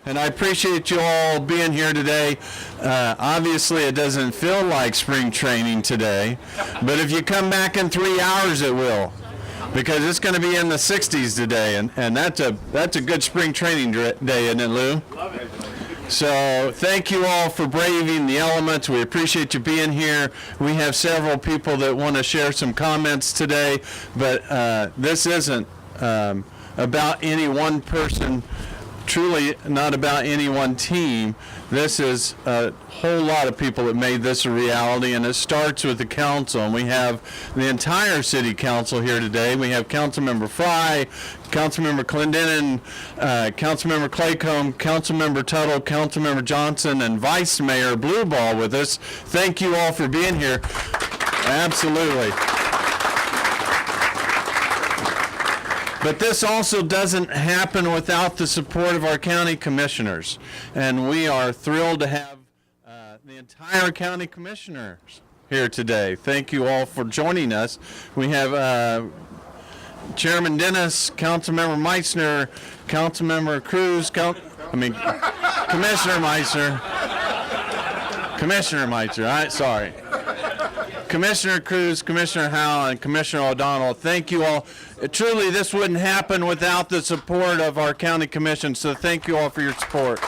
And I appreciate you all being here today. Obviously, it doesn't feel like spring training today, but if you come back in 3 hours, it will, because it's going to be in the 60s today, and that's a good spring training day, isn't it, Lou? Love it. So thank you all for braving the elements. We appreciate you being here. We have several people that want to share some comments today, but this isn't about any one person, truly not about any one team. This is a whole lot of people that made this a reality, and it starts with the council. And we have the entire city council here today. We have Councilmember Fry, Councilmember Clendenin, Councilmember Claycomb, Councilmember Tuttle, Councilmember Johnson, and Vice Mayor Blueball with us. Thank you all for being here. Absolutely. But this also doesn't happen without the support of our county commissioners. And we are thrilled to have the entire county commissioners here today. Thank you all for joining us. We have Chairman Dennis, Councilmember Meissner, Councilmember Cruz, Commissioner Meissner. Commissioner Meissner, sorry. Commissioner Cruz, Commissioner Howell, and Commissioner O'Donnell, thank you all. Truly, this wouldn't happen without the support of our county commission, so thank you all for your support.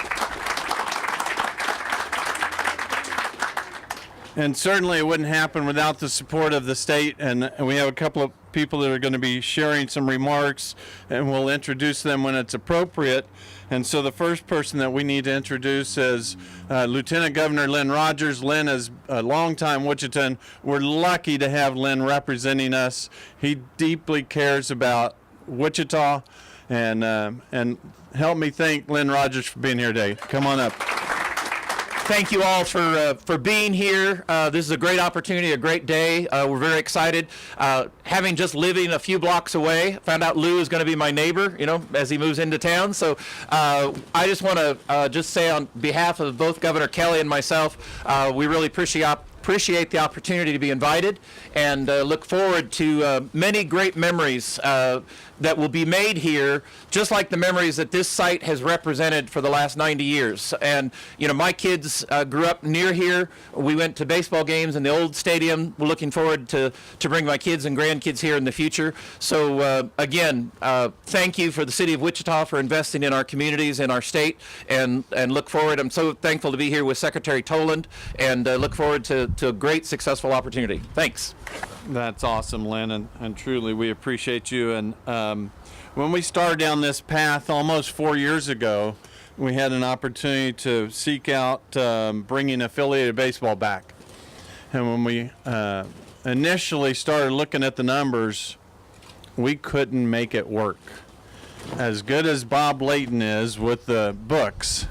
And certainly it wouldn't happen without the support of the state, and we have a couple of people that are going to be sharing some remarks, and we'll introduce them when it's appropriate. And so the first person that we need to introduce is Lieutenant Governor Lynn Rogers. Lynn is a longtime Wichitan. We're lucky to have Lynn representing us. He deeply cares about Wichita, and help me thank Lynn Rogers for being here today. Come on up. Thank you all for being here. This is a great opportunity, a great day. We're very excited. Having just living a few blocks away, found out Lou is going to be my neighbor, as he moves into town. So I just want to just say on behalf of both Governor Kelly and myself, we really appreciate the opportunity to be invited, and look forward to many great memories that will be made here, just like the memories that this site has represented for the last 90 years. And my kids grew up near here. We went to baseball games in the old stadium. We're looking forward to bring my kids and grandkids here in the future. So again, thank you for the city of Wichita for investing in our communities and our state, and look forward. I'm so thankful to be here with Secretary Toland, and look forward to a great successful opportunity. Thanks. That's awesome, Lynn, and truly we appreciate you. And when we started down this path almost 4 years ago, we had an opportunity to seek out bringing affiliated baseball back. And when we initially started looking at the numbers, we couldn't make it work. As good as Bob Layton is with the books,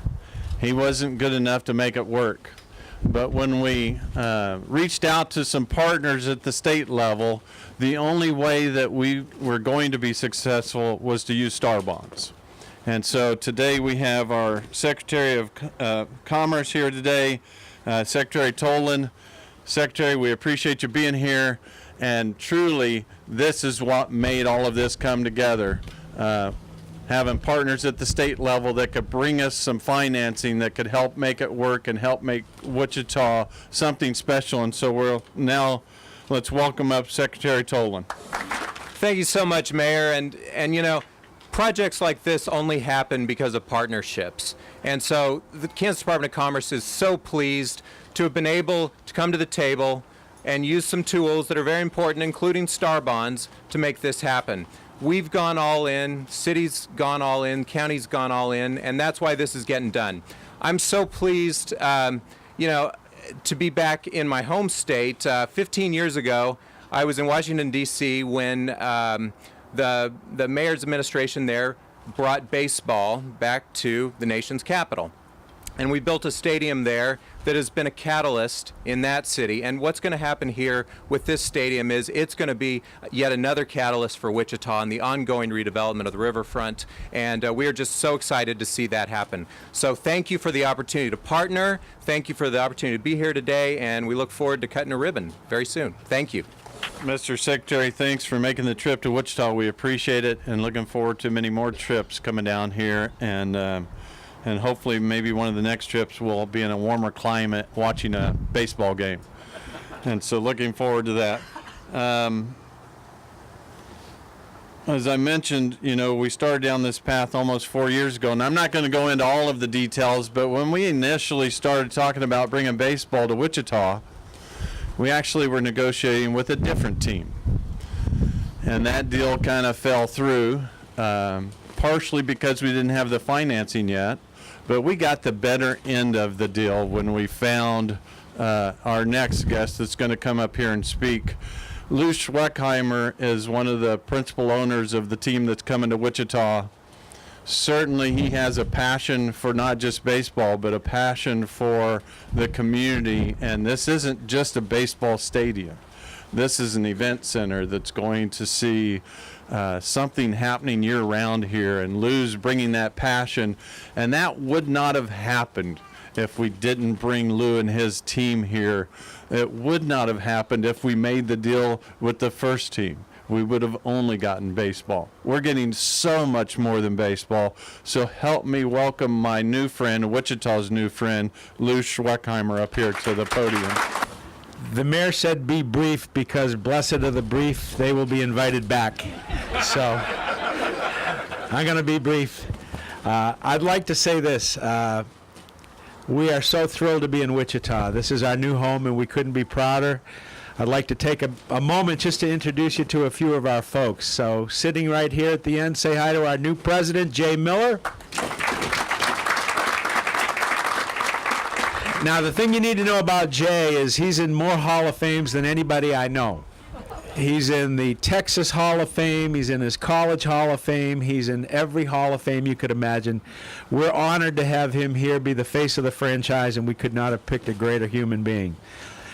he wasn't good enough to make it work. But when we reached out to some partners at the state level, the only way that we were going to be successful was to use star bonds. And so today we have our Secretary of Commerce here today, Secretary Toland. Secretary, we appreciate you being here, and truly this is what made all of this come together. Having partners at the state level that could bring us some financing that could help make it work and help make Wichita something special. And so let's welcome up Secretary Toland. Thank you so much, Mayor. And projects like this only happen because of partnerships. And so the Kansas Department of Commerce is so pleased to have been able to come to the table and use some tools that are very important, including star bonds, to make this happen. We've gone all in, city's gone all in, county's gone all in, and that's why this is getting done. I'm so pleased, to be back in my home state. 15 years ago, I was in Washington, D.C. when the mayor's administration there brought baseball back to the nation's capital. And we built a stadium there that has been a catalyst in that city. And what's going to happen here with this stadium is it's going to be yet another catalyst for Wichita and the ongoing redevelopment of the riverfront. And we are just so excited to see that happen. So thank you for the opportunity to partner. Thank you for the opportunity to be here today. And we look forward to cutting a ribbon very soon. Thank you. Mr. Secretary, thanks for making the trip to Wichita. We appreciate it, and looking forward to many more trips coming down here. And and hopefully maybe one of the next trips will be in a warmer climate watching a baseball game. And so looking forward to that. As I mentioned, we started down this path almost 4 years ago, and I'm not going to go into all of the details, but when we initially started talking about bringing baseball to Wichita, we actually were negotiating with a different team. And that deal kind of fell through, partially because we didn't have the financing yet, but we got the better end of the deal when we found our next guest that's going to come up here and speak. Lou Schweckheimer is one of the principal owners of the team that's coming to Wichita. Certainly he has a passion for not just baseball, but a passion for the community. And this isn't just a baseball stadium. This is an event center that's going to see something happening year-round here. And Lou's bringing that passion. And that would not have happened if we didn't bring Lou and his team here. It would not have happened if we made the deal with the first team. We would have only gotten baseball. We're getting so much more than baseball. So help me welcome my new friend, Wichita's new friend, Lou Schweckheimer, up here to the podium. The mayor said be brief because blessed are the brief, they will be invited back. So I'm going to be brief. I'd like to say this. We are so thrilled to be in Wichita. This is our new home, and we couldn't be prouder. I'd like to take a moment just to introduce you to a few of our folks. So sitting right here at the end, say hi to our new president, Jay Miller. Now, the thing you need to know about Jay is he's in more Hall of Fames than anybody I know. He's in the Texas Hall of Fame. He's in his college Hall of Fame. He's in every Hall of Fame you could imagine. We're honored to have him here be the face of the franchise, and we could not have picked a greater human being.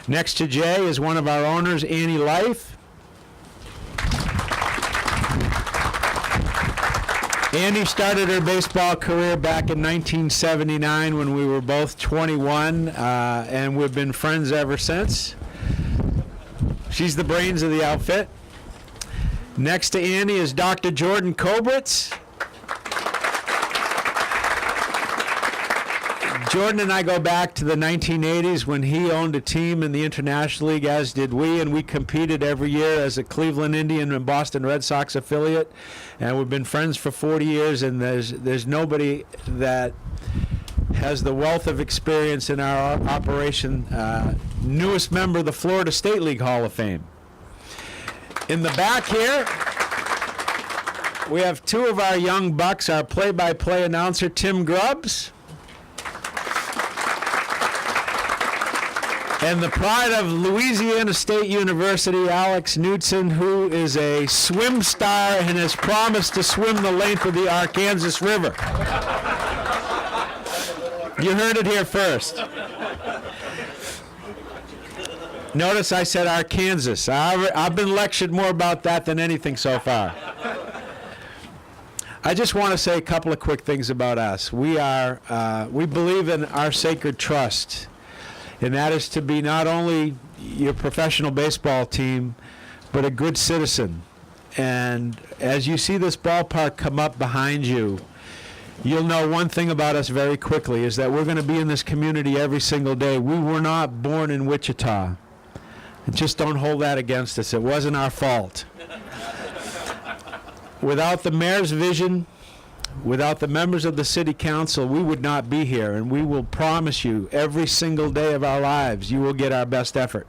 Next to Jay is one of our owners, Annie Life. Annie started her baseball career back in 1979 when we were both 21, and we've been friends ever since. She's the brains of the outfit. Next to Annie is Dr. Jordan Kovetz. Jordan and I go back to the 1980s when he owned a team in the International League, as did we, and we competed every year as a Cleveland Indian and Boston Red Sox affiliate. And we've been friends for 40 years, and there's nobody that has the wealth of experience in our operation. Newest member of the Florida State League Hall of Fame. In the back here, we have two of our young bucks, our play-by-play announcer, Tim Grubbs, and the pride of Louisiana State University, Alex Knudsen, who is a swim star and has promised to swim the length of the Arkansas River. You heard it here first. Notice I said Arkansas. I've been lectured more about that than anything so far. I just want to say a couple of quick things about us. We believe in our sacred trust, and that is to be not only your professional baseball team, but a good citizen. And as you see this ballpark come up behind you, you'll know one thing about us very quickly, is that we're going to be in this community every single day. We were not born in Wichita. Just don't hold that against us. It wasn't our fault. Without the mayor's vision, without the members of the city council, we would not be here. And we will promise you, every single day of our lives, you will get our best effort.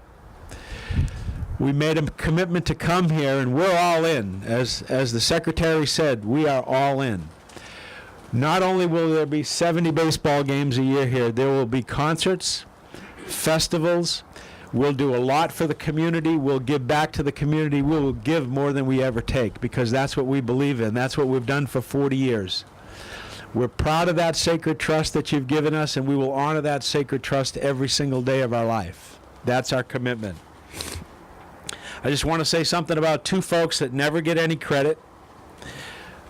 We made a commitment to come here, and we're all in. As the secretary said, we are all in. Not only will there be 70 baseball games a year here, there will be concerts, festivals. We'll do a lot for the community. We'll give back to the community. We will give more than we ever take, because that's what we believe in. That's what we've done for 40 years. We're proud of that sacred trust that you've given us, and we will honor that sacred trust every single day of our life. That's our commitment. I just want to say something about two folks that never get any credit,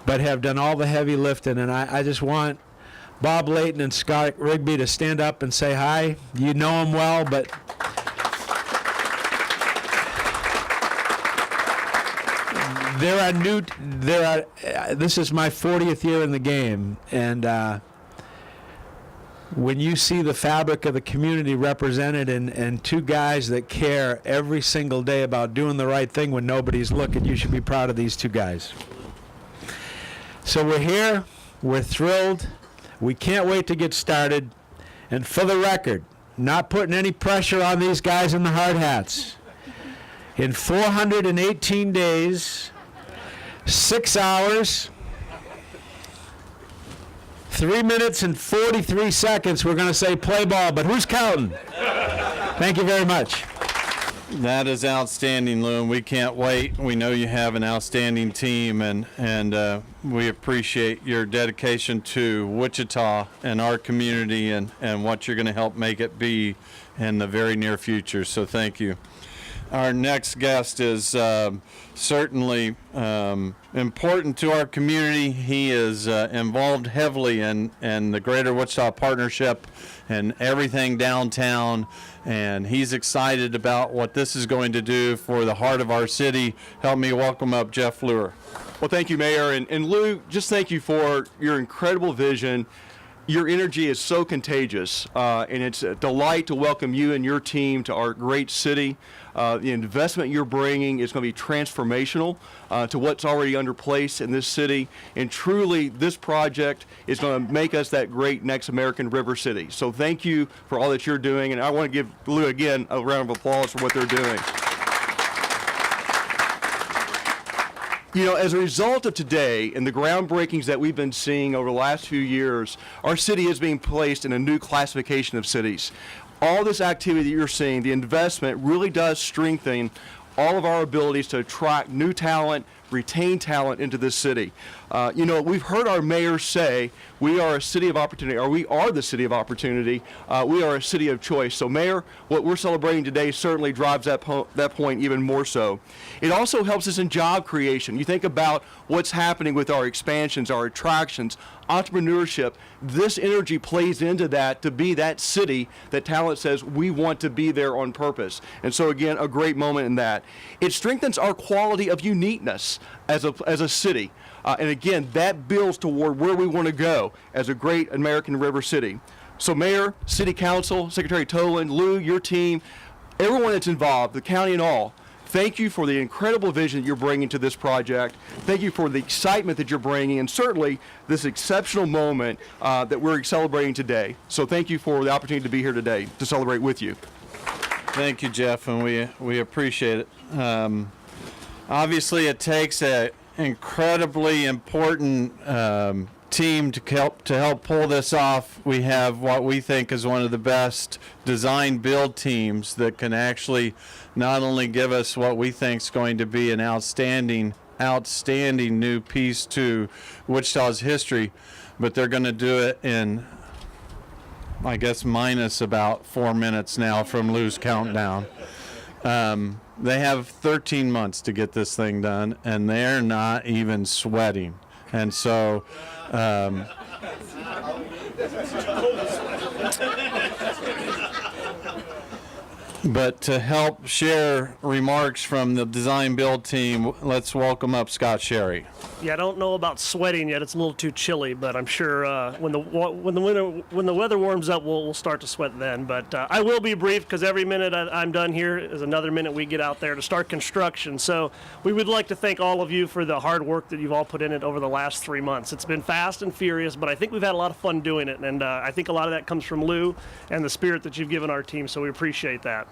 but have done all the heavy lifting. And I just want Bob Layton and Scott Rigby to stand up and say hi. You know them well, but this is my 40th year in the game, and when you see the fabric of the community represented and two guys that care every single day about doing the right thing when nobody's looking, you should be proud of these two guys. So we're here, we're thrilled, we can't wait to get started, and for the record, not putting any pressure on these guys in the hard hats. In 418 days, 6 hours, 3 minutes and 43 seconds, we're going to say play ball, but who's counting? Thank you very much. That is outstanding, Lou, and we can't wait. We know you have an outstanding team, and we appreciate your dedication to Wichita and our community and what you're going to help make it be in the very near future. So thank you. Our next guest is certainly important to our community. He is involved heavily in the Greater Wichita Partnership and everything downtown, and he's excited about what this is going to do for the heart of our city. Help me welcome up Jeff Luer. Well, thank you, Mayor. And Lou, just thank you for your incredible vision. Your energy is so contagious, and it's a delight to welcome you and your team to our great city. The investment you're bringing is going to be transformational to what's already under place in this city, and truly this project is going to make us that great next American river city. So thank you for all that you're doing, and I want to give Lou again a round of applause for what they're doing. You know, as a result of today and the groundbreakings that we've been seeing over the last few years, our city is being placed in a new classification of cities. All this activity that you're seeing, the investment, really does strengthen all of our abilities to attract new talent, retain talent into this city. You know, we've heard our mayor say we are a city of opportunity, or we are the city of opportunity. We are a city of choice. So, Mayor, what we're celebrating today certainly drives that point even more so. It also helps us in job creation. You think about what's happening with our expansions, our attractions, entrepreneurship. This energy plays into that to be that city that talent says we want to be there on purpose. And so, again, a great moment in that. It strengthens our quality of uniqueness as a city. And again, that builds toward where we want to go as a great American river city. So Mayor, City Council, Secretary Toland, Lou, your team, everyone that's involved, the county and all, thank you for the incredible vision that you're bringing to this project. Thank you for the excitement that you're bringing, and certainly this exceptional moment that we're celebrating today. So thank you for the opportunity to be here today to celebrate with you. Thank you, Jeff, and we appreciate it. Obviously, it takes an incredibly important team to help pull this off. We have what we think is one of the best design build teams that can actually not only give us what we think is going to be an outstanding new piece to Wichita's history, but they're going to do it in, I guess, minus about 4 minutes now from Lou's countdown. They have 13 months to get this thing done, and they're not even sweating. And so, but to help share remarks from the design build team, let's welcome up Scott Sherry. Yeah, I don't know about sweating yet. It's a little too chilly, but I'm sure when the weather warms up, we'll start to sweat then. But I will be brief because every minute I'm done here is another minute we get out there to start construction. So we would like to thank all of you for the hard work that you've all put in it over the last 3 months. It's been fast and furious, but I think we've had a lot of fun doing it, and I think a lot of that comes from Lou and the spirit that you've given our team. So we appreciate that.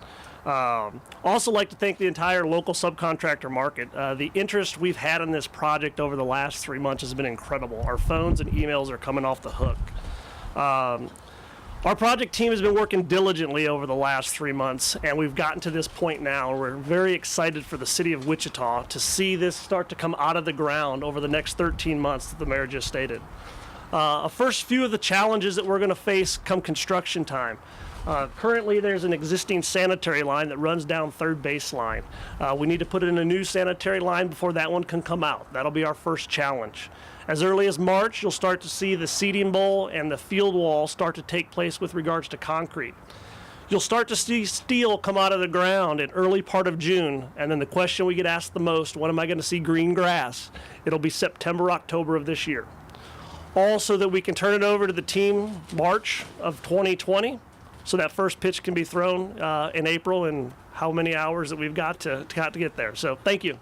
Also like to thank the entire local subcontractor market. The interest we've had in this project over the last 3 months has been incredible. Our phones and emails are coming off the hook. Our project team has been working diligently over the last 3 months, and we've gotten to this point now. We're very excited for the city of Wichita to see this start to come out of the ground over the next 13 months that the mayor just stated. A first few of the challenges that we're going to face come construction time. Currently, there's an existing sanitary line that runs down third baseline. We need to put in a new sanitary line before that one can come out. That'll be our first challenge. As early as March, you'll start to see the seating bowl and the field wall start to take place with regards to concrete. You'll start to see steel come out of the ground in early part of June, and then the question we get asked the most, when am I going to see green grass? It'll be September, October of this year. all so that we can turn it over to the team March of 2020, so that first pitch can be thrown in April, and how many hours that we've got to get there. So thank you.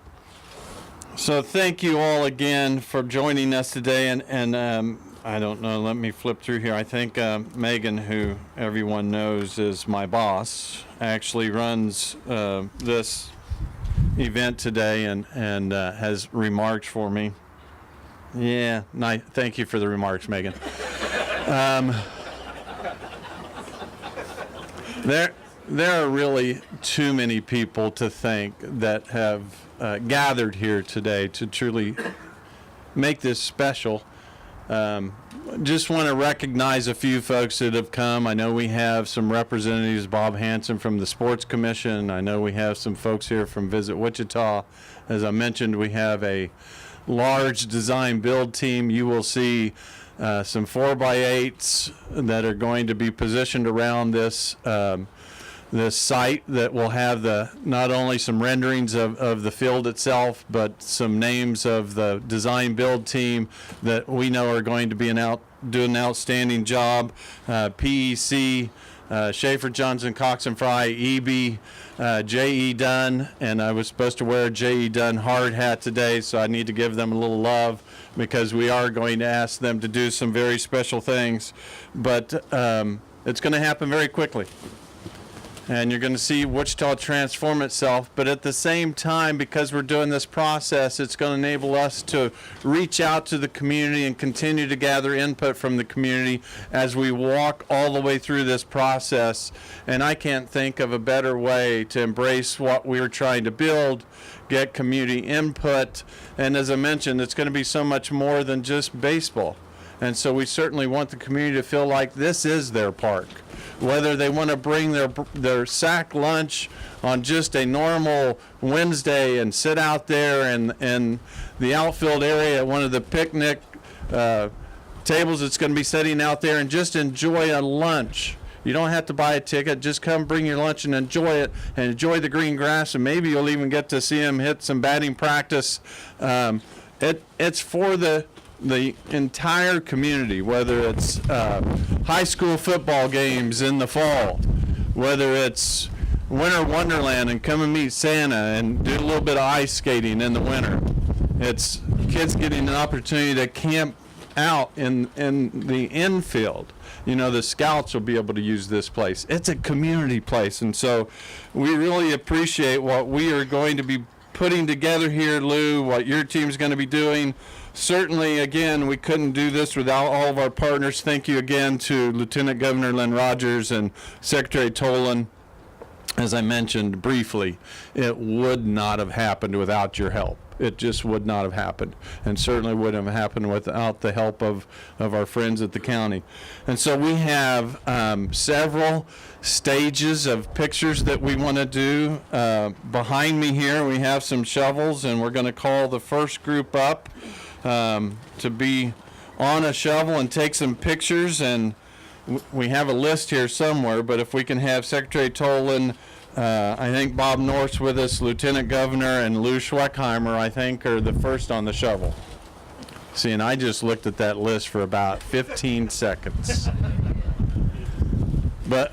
So thank you all again for joining us today, and I don't know, let me flip through here. I think Megan, who everyone knows is my boss, actually runs this event today and has remarks for me. Yeah, thank you for the remarks, Megan. There are really too many people to thank that have gathered here today to truly make this special. Just want to recognize a few folks that have come. I know we have some representatives, Bob Hanson from the Sports Commission. I know we have some folks here from Visit Wichita. As I mentioned, we have a large design build team. You will see some 4x8s that are going to be positioned around this this site that will have not only some renderings of the field itself, but some names of the design build team that we know are going to be do an outstanding job. PEC, Schaefer, Johnson, Cox and Fry, EB, J.E. Dunn, and I was supposed to wear a J.E. Dunn hard hat today, so I need to give them a little love because we are going to ask them to do some very special things. But it's going to happen very quickly. And you're going to see Wichita transform itself, but at the same time, because we're doing this process, it's going to enable us to reach out to the community and continue to gather input from the community as we walk all the way through this process. And I can't think of a better way to embrace what we're trying to build, get community input, and as I mentioned, it's going to be so much more than just baseball. And so we certainly want the community to feel like this is their park. Whether they want to bring their sack lunch on just a normal Wednesday and sit out there in the outfield area at one of the picnic tables that's going to be sitting out there and just enjoy a lunch. You don't have to buy a ticket. Just come bring your lunch and enjoy it, and enjoy the green grass, and maybe you'll even get to see them hit some batting practice. It's for the entire community, whether it's high school football games in the fall, whether it's winter wonderland and come and meet Santa and do a little bit of ice skating in the winter. It's kids getting an opportunity to camp out in the infield. You know, the scouts will be able to use this place. It's a community place, and so we really appreciate what we are going to be putting together here, Lou, what your team's going to be doing. Certainly, again, we couldn't do this without all of our partners. Thank you again to Lieutenant Governor Lynn Rogers and Secretary Tolan. As I mentioned briefly, it would not have happened without your help. It just would not have happened, and certainly wouldn't have happened without the help of our friends at the county. And so we have several stages of pictures that we want to do. Behind me here, we have some shovels, and we're going to call the first group up to be on a shovel and take some pictures. And we have a list here somewhere, but if we can have Secretary Tolan, I think Bob North's with us, Lieutenant Governor, and Lou Schweckheimer, I think, are the first on the shovel. See, and I just looked at that list for about 15 seconds. But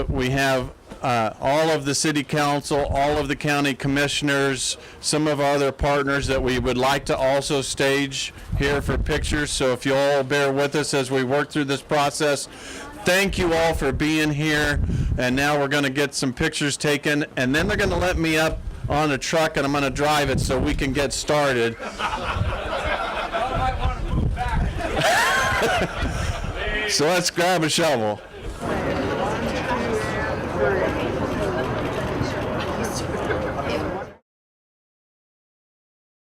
we have all of the city council, all of the county commissioners, some of our other partners that we would like to also stage here for pictures. So if you all bear with us as we work through this process, thank you all for being here. And now we're going to get some pictures taken, and then they're going to let me up on a truck and I'm going to drive it so we can get started. So let's grab a shovel.